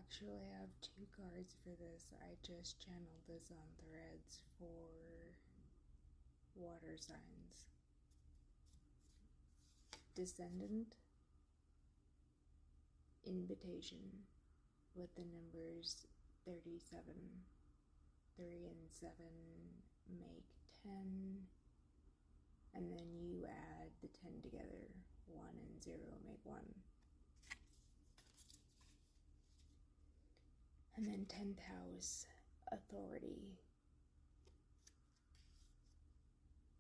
actually have two cards for this. I just channeled this on Threads for water signs. Descendant, invitation, with the numbers 37. 3 and 7 make 10, and then you add the 10 together. 1 and 0 make 1. And then 10th house, authority.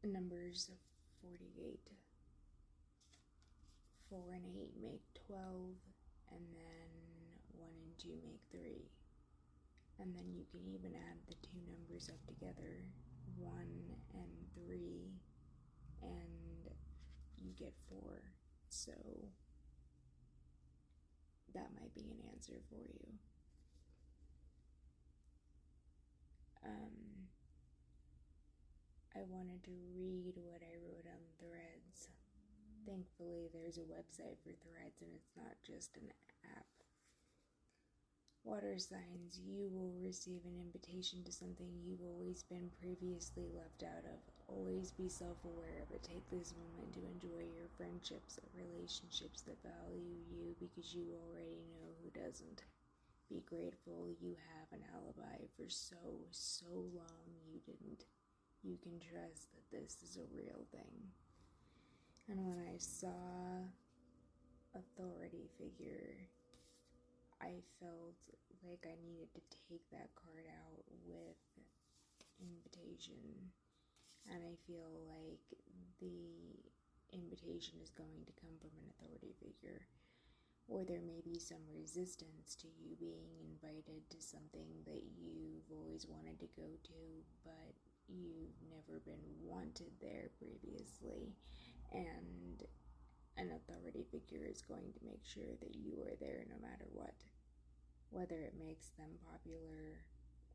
The numbers 48. 4 and 8 make 12, and then 1 and 2 make 3. And then you can even add the two numbers up together, 1 and 3, and you get 4. So that might be an answer for you. I wanted to read what I wrote on Threads. Thankfully, there's a website for Threads and it's not just an app. Water signs, you will receive an invitation to something you've always been previously left out of. Always be self-aware of it. Take this moment to enjoy your friendships, relationships that value you because you already know who doesn't. Be grateful you have an alibi for so long you didn't. You can trust that this is a real thing. And when I saw authority figure, I felt like I needed to take that card out with invitation. And I feel like the invitation is going to come from an authority figure. Or there may be some resistance to you being invited to something that you've always wanted to go to, but you've never been wanted there previously. And an authority figure is going to make sure that you are there no matter what. Whether it makes them popular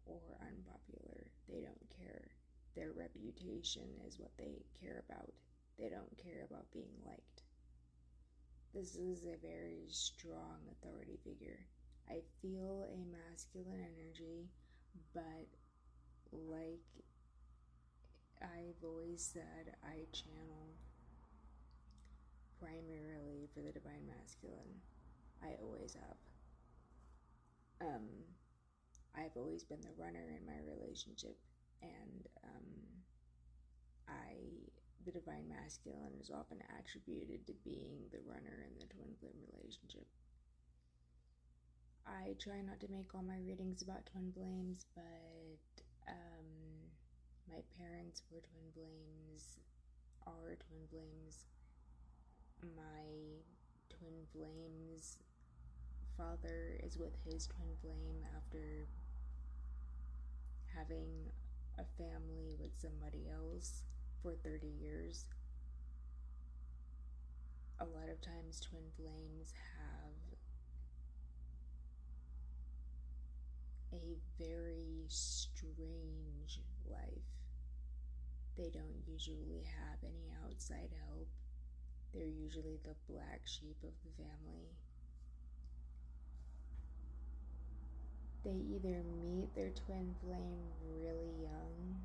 or unpopular, they don't care. Their reputation is what they care about. They don't care about being liked. This is a very strong authority figure. I feel a masculine energy, but like I've always said, I channel primarily for the divine masculine. I always have. I've always been the runner in my relationship, and the divine masculine is often attributed to being the runner in the twin flame relationship. I try not to make all my readings about twin flames, but my parents were twin flames, are twin flames. My twin flame's father is with his twin flame after having a family with somebody else for 30 years. A lot of times twin flames have a very strange life. They don't usually have any outside help. They're usually the black sheep of the family. They either meet their twin flame really young,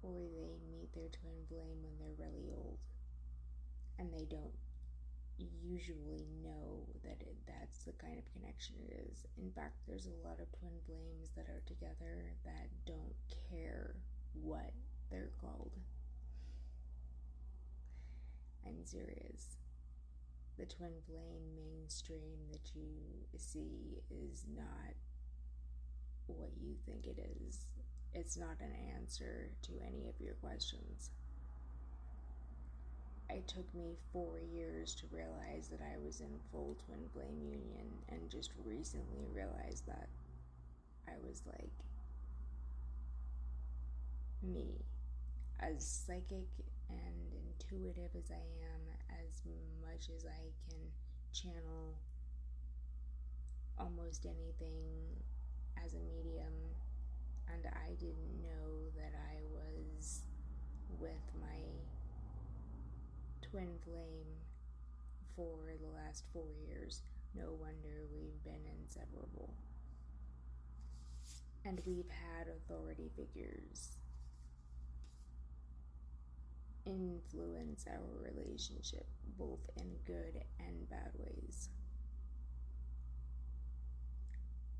or they meet their twin flame when they're really old. And they don't usually know that that's the kind of connection it is. In fact, there's a lot of twin flames that are together that don't care what they're called. I'm serious. The twin flame mainstream that you see is not what you think it is. It's not an answer to any of your questions. It took me 4 years to realize that I was in full twin flame union, and just recently realized that. I was like, me, as psychic and intuitive as I am, as much as I can channel almost anything as a medium, and I didn't know that I was with my twin flame for the last 4 years. No wonder we've been inseparable. And we've had authority figures influence our relationship, both in good and bad ways.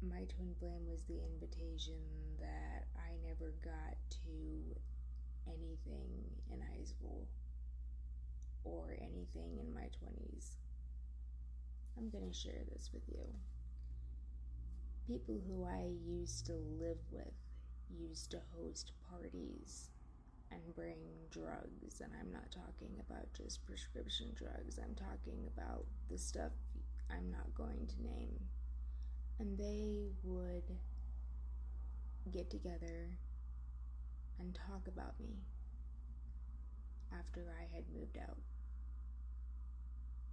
My twin flame was the invitation that I never got to anything in high school or anything in my 20s. I'm going to share this with you. People who I used to live with used to host parties and bring drugs, and I'm not talking about just prescription drugs. I'm talking about the stuff I'm not going to name. And they would get together and talk about me after I had moved out.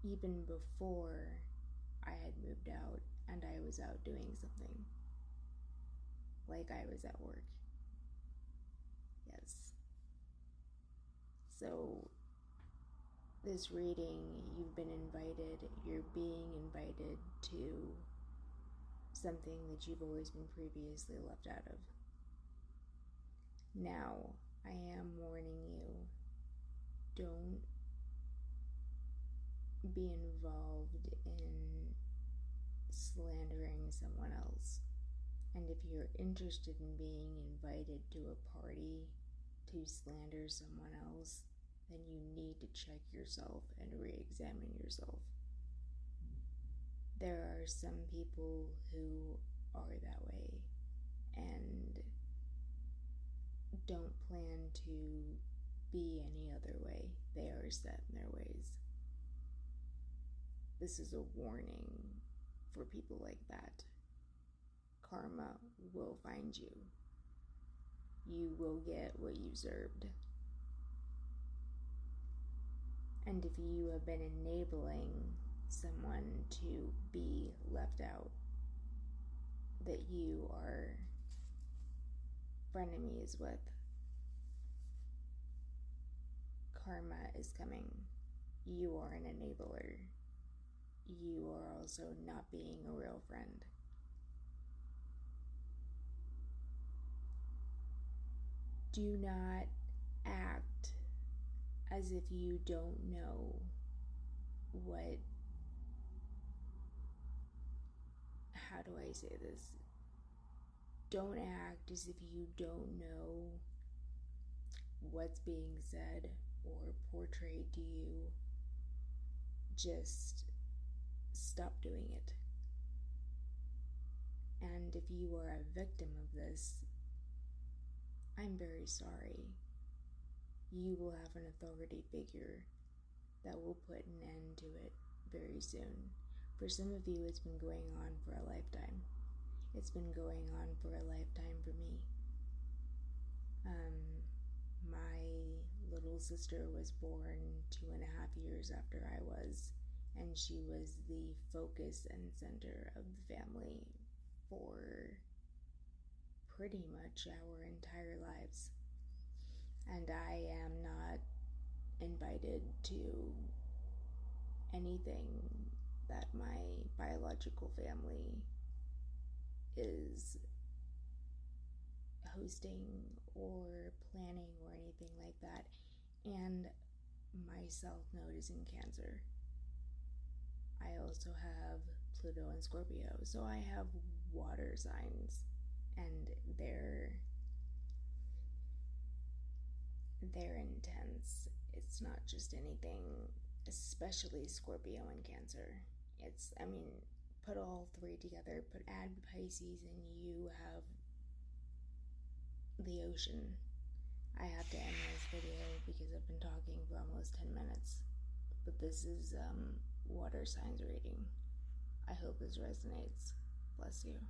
Even before I had moved out and I was out doing something. Like I was at work. Yes. So, this reading, you've been invited, you're being invited to something that you've always been previously left out of. Now, I am warning you, don't be involved in slandering someone else. And if you're interested in being invited to a party to slander someone else, then you need to check yourself and re-examine yourself. There are some people who are that way and don't plan to be any other way. They are set in their ways. This is a warning for people like that. Karma will find you. You will get what you deserved. And if you have been enabling someone to be left out, that you are frenemies with, karma is coming. You are an enabler. You are also not being a real friend. Do not act as if you don't know how do I say this? Don't act as if you don't know what's being said or portrayed to you. Just stop doing it. And if you are a victim of this, I'm very sorry. You will have an authority figure that will put an end to it very soon. For some of you, it's been going on for a lifetime. It's been going on for a lifetime for me. My little sister was born 2.5 years after I was, and she was the focus and center of the family for pretty much our entire lives. And I am not invited to anything that my biological family is hosting or planning or anything like that. And my south node is in Cancer. I also have Pluto and Scorpio, so I have water signs, and they're intense. It's not just anything, especially Scorpio and Cancer. Put all three together, add Pisces, and you have the ocean. I have to end this video because I've been talking for almost 10 minutes. But this is water signs reading. I hope this resonates. Bless you.